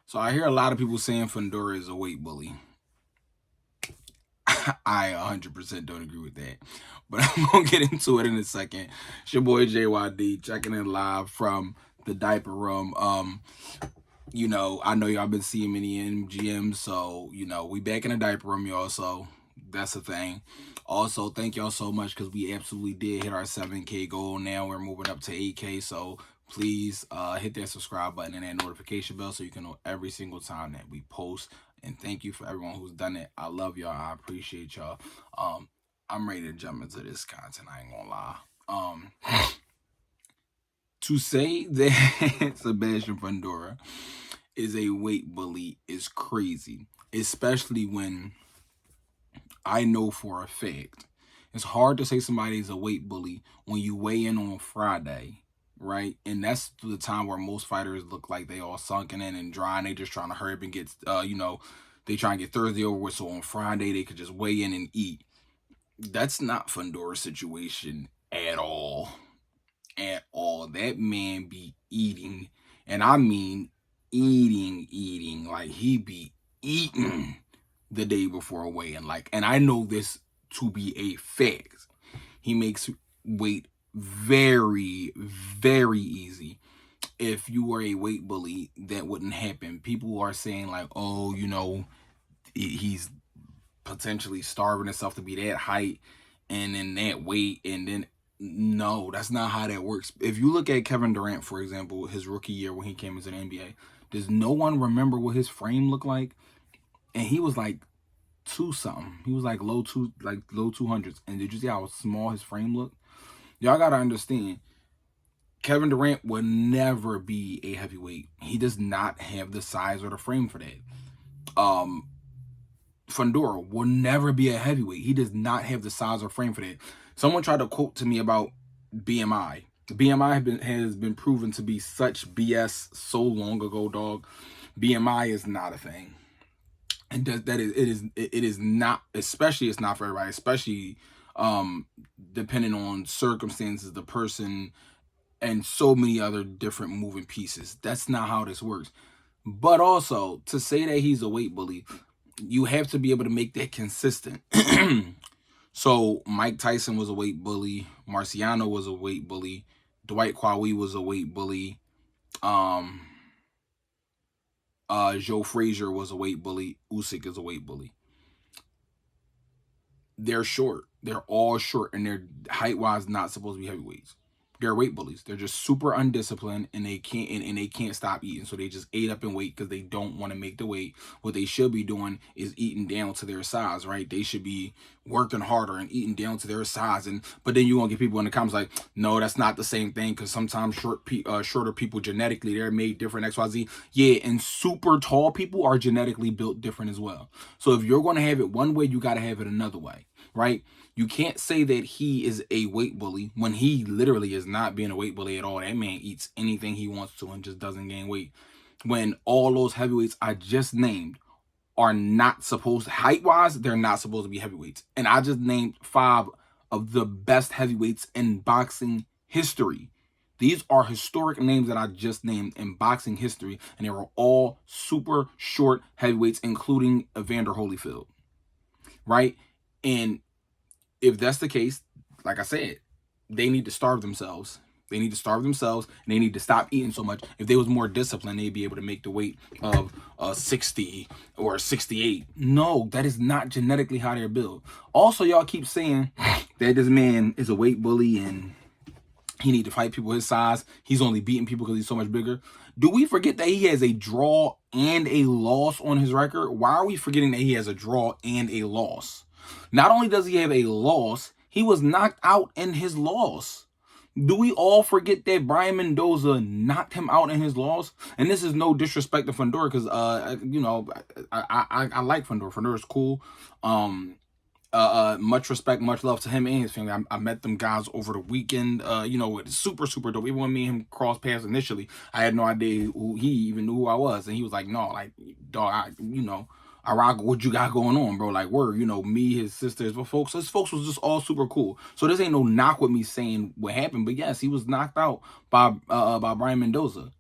So I hear a lot of people saying Fundora is a weight bully. I 100% don't agree with that. But I'm going to get into it in a second. It's your boy JYD checking in live from the diaper room. I know y'all been seeing me in GMs, so, we back in the diaper room, y'all, so that's the thing. Also, thank y'all so much because we absolutely did hit our 7K goal. Now we're moving up to 8K, so please hit that subscribe button and that notification bell so you can know every single time that we post. And thank you for everyone who's done it. I love y'all. I appreciate y'all. I'm ready to jump into this content. I ain't gonna lie. To say that Sebastian Fundora is a weight bully is crazy, especially when I know for a fact it's hard to say somebody's a weight bully when you weigh in on Friday, right? And that's the time where most fighters look like they all sunken in and dry, and they just trying to hurry up and get, they try and get Thursday over with, so on Friday they could just weigh in and eat. That's not Fundora's situation at all. At all. That man be eating, and I mean eating. Like, he be eating the day before a weigh-in. Like, and I know this to be a fact. He makes weight very, very easy. If you were a weight bully, that wouldn't happen. People are saying like, oh, he's potentially starving himself to be that height and then that weight, and then no, that's not how that works. If you look at Kevin Durant, for example, his rookie year when he came into the NBA, does no one remember what his frame looked like? And he was like two something. He was like low 200s. And did you see how small his frame looked? Y'all gotta understand, Kevin Durant would never be a heavyweight. He does not have the size or the frame for that. Fundora will never be a heavyweight. He does not have the size or frame for that. Someone tried to quote to me about BMI. BMI has been proven to be such BS so long ago, dog. BMI is not a thing, and it is not. Especially, it's not for everybody. Especially, depending on circumstances, the person, and so many other different moving pieces. That's not how this works. But also, to say that he's a weight bully, you have to be able to make that consistent. So Mike Tyson was a weight bully. Marciano was a weight bully. Dwight Kwawi was a weight bully. Joe Frazier was a weight bully. Usyk is a weight bully. They're short. They're all short, and they're height-wise not supposed to be heavyweights. They're weight bullies. They're just super undisciplined, and they can't stop eating. So they just ate up in weight because they don't want to make the weight. What they should be doing is eating down to their size, right? They should be working harder and eating down to their size. But then you won't get people in the comments like, no, that's not the same thing, because sometimes shorter people genetically, they're made different, XYZ. Yeah, and super tall people are genetically built different as well. So if you're going to have it one way, you got to have it another way, right? You can't say that he is a weight bully when he literally is not being a weight bully at all. That man eats anything he wants to and just doesn't gain weight. When all those heavyweights I just named are not supposed, height-wise, they're not supposed to be heavyweights. And I just named 5 of the best heavyweights in boxing history. These are historic names that I just named in boxing history, and they were all super short heavyweights, including Evander Holyfield, right? And if that's the case, like I said, they need to starve themselves. They need to starve themselves, and they need to stop eating so much. If they was more disciplined, they'd be able to make the weight of 60 or 68. No, that is not genetically how they're built. Also, y'all keep saying that this man is a weight bully and he need to fight people his size. He's only beating people because he's so much bigger. Do we forget that he has a draw and a loss on his record? Why are we forgetting that he has a draw and a loss? Not only does he have a loss, he was knocked out in his loss. Do we all forget that Brian Mendoza knocked him out in his loss? And this is no disrespect to Fundora, because I like Fundora. Fundora's cool. Much respect, much love to him and his family. I met them guys over the weekend. It's super dope. Even when me and him crossed paths initially, I had no idea who he even knew who I was, and he was like, "No, like, dog, I rock what you got going on, bro. Like, word, me, his sisters, but his folks was just all super cool. So this ain't no knock with me saying what happened, but yes, he was knocked out by Brian Mendoza.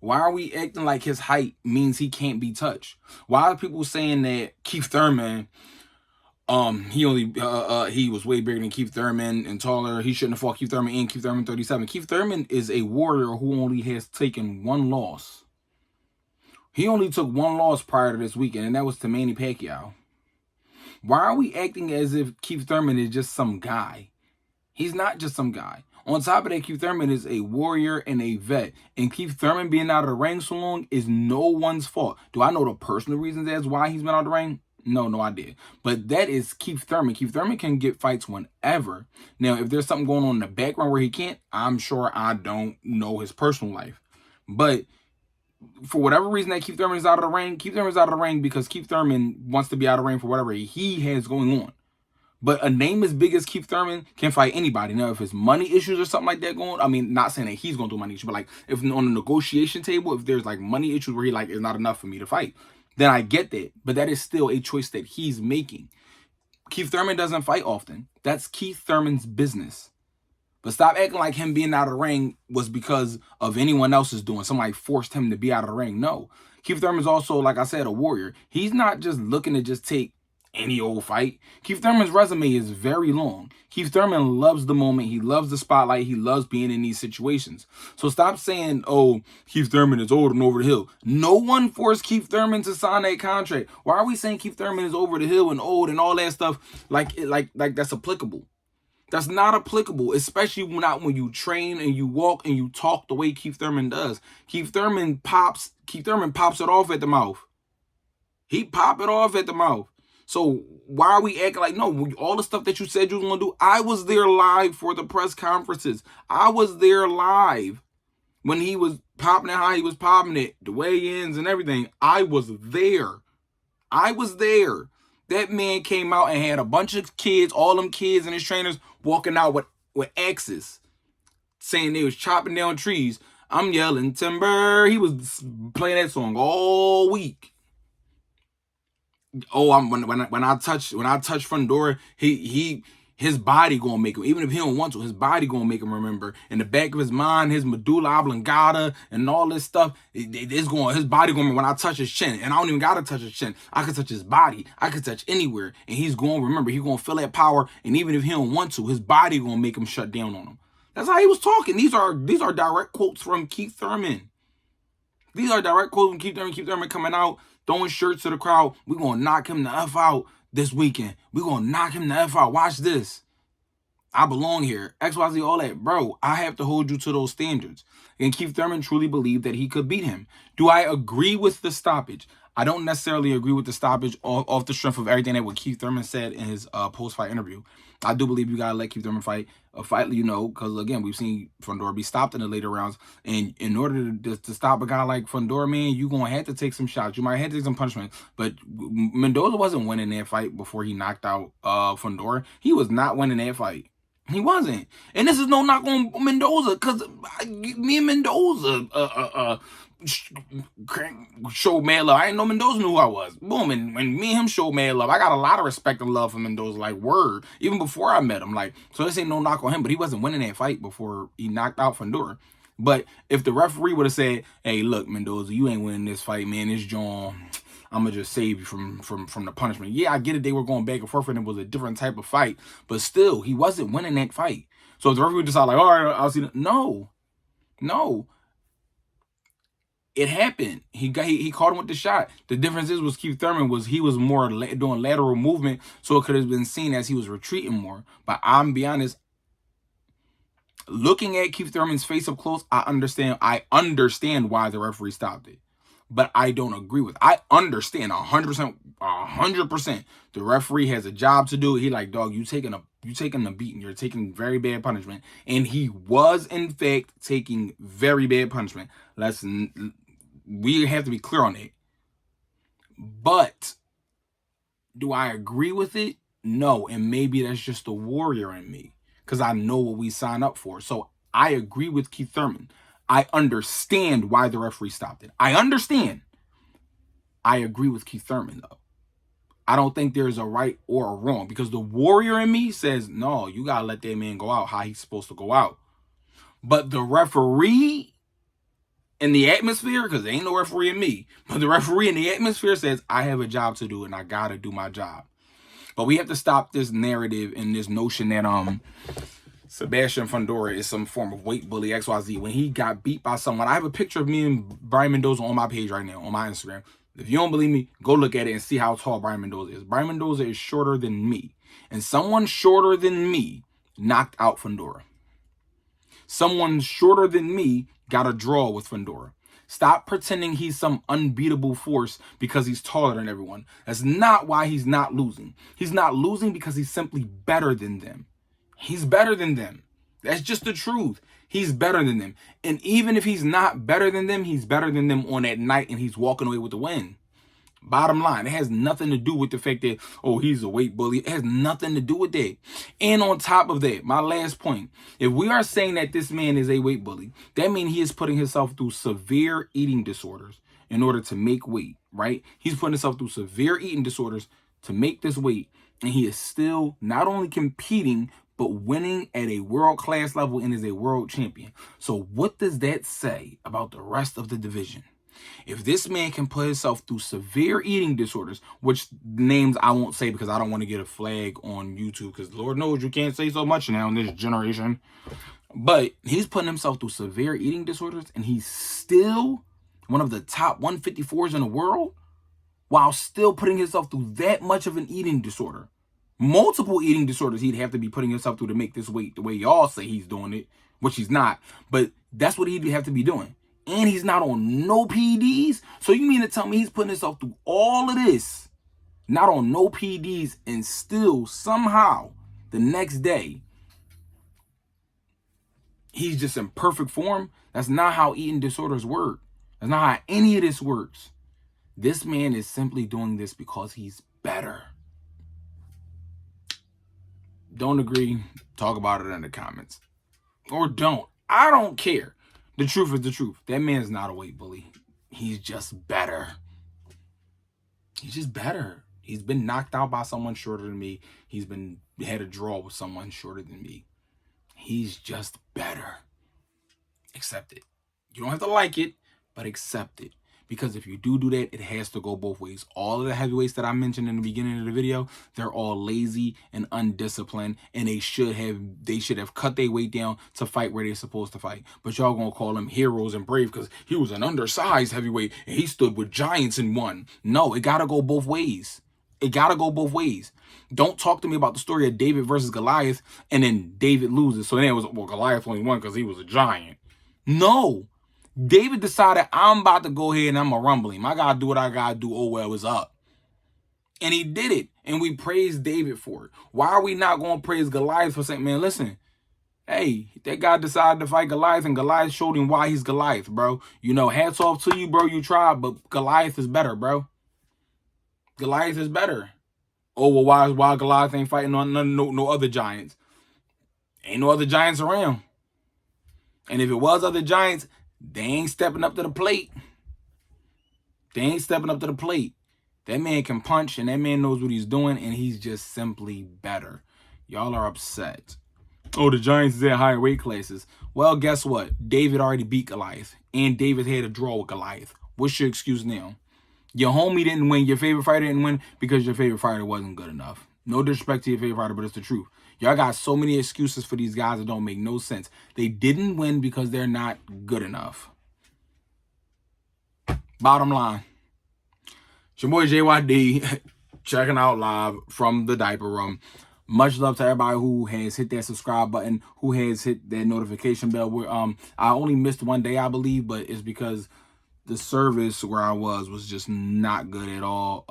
Why are we acting like his height means he can't be touched? Why are people saying that Keith Thurman, he was way bigger than Keith Thurman and taller. He shouldn't have fought Keith Thurman and Keith Thurman 37. Keith Thurman is a warrior who only has taken one loss. He only took one loss prior to this weekend, and that was to Manny Pacquiao. Why are we acting as if Keith Thurman is just some guy? He's not just some guy. On top of that, Keith Thurman is a warrior and a vet. And Keith Thurman being out of the ring so long is no one's fault. Do I know the personal reasons as why he's been out of the ring? No idea. But that is Keith Thurman. Keith Thurman can get fights whenever. Now, if there's something going on in the background where he can't, I'm sure I don't know his personal life. But for whatever reason that Keith Thurman is out of the ring, Keith Thurman is out of the ring because Keith Thurman wants to be out of the ring for whatever he has going on. But a name as big as Keith Thurman can fight anybody. Now, if it's money issues or something like that going, I mean, not saying that he's going to do money issues, but like if on the negotiation table, if there's like money issues where he like, it's not enough for me to fight, then I get that. But that is still a choice that he's making. Keith Thurman doesn't fight often. That's Keith Thurman's business. But stop acting like him being out of the ring was because of anyone else's doing. Somebody forced him to be out of the ring. No. Keith Thurman's also, like I said, a warrior. He's not just looking to just take any old fight. Keith Thurman's resume is very long. Keith Thurman loves the moment. He loves the spotlight. He loves being in these situations. So stop saying, oh, Keith Thurman is old and over the hill. No one forced Keith Thurman to sign that contract. Why are we saying Keith Thurman is over the hill and old and all that stuff like that's applicable? That's not applicable, especially not when you train and you walk and you talk the way Keith Thurman does. Keith Thurman pops it off at the mouth. He pop it off at the mouth. So why are we acting like, no, all the stuff that you said you was going to do, I was there live for the press conferences. I was there live when he was popping it, how he was popping it, the weigh-ins and everything. I was there. That man came out and had a bunch of kids, all them kids and his trainers walking out with axes, saying they was chopping down trees. I'm yelling timber. He was playing that song all week. Oh, when I touch Fundora, his body gonna make him, even if he don't want to, his body gonna make him remember. In the back of his mind, his medulla oblongata and all this stuff, his body gonna, when I touch his chin, and I don't even gotta touch his chin, I can touch his body, I can touch anywhere, and he's gonna remember, he's gonna feel that power, and even if he don't want to, his body gonna make him shut down on him. That's how he was talking. These are direct quotes from Keith Thurman. These are direct quotes from Keith Thurman. Keith Thurman coming out, throwing shirts to the crowd. We're going to knock him the F out this weekend. We're going to knock him the F out. Watch this. I belong here. XYZ, all that. Bro, I have to hold you to those standards. And Keith Thurman truly believed that he could beat him. Do I agree with the stoppage? I don't necessarily agree with the stoppage off the strength of everything that what Keith Thurman said in his post-fight interview. I do believe you got to let Keith Thurman fight, because, again, we've seen Fundora be stopped in the later rounds. And in order to stop a guy like Fundora, man, you're going to have to take some shots. You might have to take some punishment. But Mendoza wasn't winning that fight before he knocked out Fundora. He was not winning that fight. He wasn't. And this is no knock on Mendoza, because me and Mendoza showed mad love. I didn't know Mendoza knew who I was. Boom. And when me and him showed mad love, I got a lot of respect and love for Mendoza, like, word. Even before I met him. Like, so this ain't no knock on him, but he wasn't winning that fight before he knocked out Fundora. But if the referee would have said, hey, look, Mendoza, you ain't winning this fight, man. This John, I'm going to just save you from the punishment. Yeah, I get it. They were going back and forth, and it was a different type of fight. But still, he wasn't winning that fight. So if the referee decided, like, all right, I'll see. No. It happened. He caught him with the shot. The difference was Keith Thurman was more doing lateral movement, so it could have been seen as he was retreating more. But I'm be honest, looking at Keith Thurman's face up close, I understand why the referee stopped it. But I don't agree with it. I understand 100%. The referee has a job to do. He like, dog, you taking a beating. You're taking very bad punishment. And he was, in fact, taking very bad punishment. We have to be clear on it. But do I agree with it? No. And maybe that's just the warrior in me, because I know what we sign up for. So I agree with Keith Thurman. I understand why the referee stopped it. I understand. I agree with Keith Thurman, though. I don't think there's a right or a wrong, because the warrior in me says, no, you got to let that man go out how he's supposed to go out. But the referee in the atmosphere, because there ain't no referee in me, but the referee in the atmosphere says, I have a job to do and I gotta do my job. But we have to stop this narrative and this notion that Sebastian Fundora is some form of weight bully, XYZ. When he got beat by someone, I have a picture of me and Brian Mendoza on my page right now, on my Instagram. If you don't believe me, go look at it and see how tall Brian Mendoza is. Brian Mendoza is shorter than me. And someone shorter than me knocked out Fundora. Someone shorter than me got a draw with Fundora. Stop pretending he's some unbeatable force because he's taller than everyone. That's not why he's not losing. He's not losing because he's simply better than them. He's better than them. That's just the truth. He's better than them. And even if he's not better than them, he's better than them on that night and he's walking away with the win. Bottom line, it has nothing to do with the fact that, oh, he's a weight bully. It has nothing to do with that. And on top of that, my last point, if we are saying that this man is a weight bully, that means he is putting himself through severe eating disorders in order to make weight, right? He's putting himself through severe eating disorders to make this weight. And he is still not only competing, but winning at a world-class level and is a world champion. So what does that say about the rest of the division? If this man can put himself through severe eating disorders, which names I won't say because I don't want to get a flag on YouTube, because Lord knows you can't say so much now in this generation. But he's putting himself through severe eating disorders and he's still one of the top 154s in the world while still putting himself through that much of an eating disorder. Multiple eating disorders he'd have to be putting himself through to make this weight the way y'all say he's doing it, which he's not. But that's what he'd have to be doing. And he's not on no PEDs. So you mean to tell me he's putting himself through all of this, not on no PEDs, and still somehow the next day he's just in perfect form? That's not how eating disorders work. That's not how any of this works. This man is simply doing this because he's better. Don't agree? Talk about it in the comments. Or don't. I don't care. The truth is the truth. That man's not a weight bully. He's just better. He's just better. He's been knocked out by someone shorter than me. He's had a draw with someone shorter than me. He's just better. Accept it. You don't have to like it, but accept it. Because if you do that, it has to go both ways. All of the heavyweights that I mentioned in the beginning of the video, they're all lazy and undisciplined, and they should have cut their weight down to fight where they're supposed to fight. But y'all gonna call them heroes and brave because he was an undersized heavyweight and he stood with giants and won. No, it gotta go both ways. It gotta go both ways. Don't talk to me about the story of David versus Goliath and then David loses. So then it was, well, Goliath only won because he was a giant. No. David decided, I'm about to go ahead and I'm going to rumble him. I got to do what I got to do. Oh, well, it's up. And he did it. And we praised David for it. Why are we not going to praise Goliath for saying, man, listen, hey, that guy decided to fight Goliath and Goliath showed him why he's Goliath, bro. You know, hats off to you, bro. You tried, but Goliath is better, bro. Goliath is better. Oh, well, why Goliath ain't fighting on no other giants? Ain't no other giants around. And if it was other giants, they ain't stepping up to the plate. They ain't stepping up to the plate. That man can punch, and that man knows what he's doing, and he's just simply better. Y'all are upset. Oh, the Giants is at higher weight classes. Well, guess what? David already beat Goliath, and David had a draw with Goliath. What's your excuse now? Your homie didn't win. Your favorite fighter didn't win because your favorite fighter wasn't good enough. No disrespect to your favorite fighter, but it's the truth. Y'all got so many excuses for these guys that don't make no sense. They didn't win because they're not good enough. Bottom line. It's your boy JYD checking out live from the diaper room. Much love to everybody who has hit that subscribe button, who has hit that notification bell. I only missed one day, I believe, but it's because the service where I was just not good at all.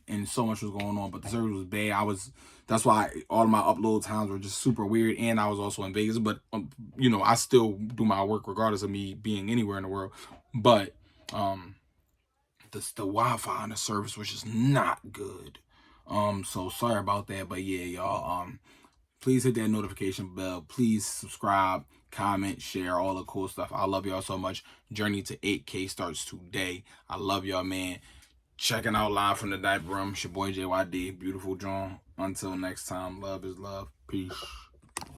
And so much was going on, but the service was bad. That's why all of my upload times were just super weird. And I was also in Vegas, but you know, I still do my work regardless of me being anywhere in the world. But the Wi-Fi and the service was just not good. So sorry about that. But yeah, y'all, please hit that notification bell. Please subscribe, comment, share, all the cool stuff. I love y'all so much. Journey to 8K starts today. I love y'all, man. Checking out live from the diaper room. It's your boy JYD. Beautiful John. Until next time, love is love. Peace.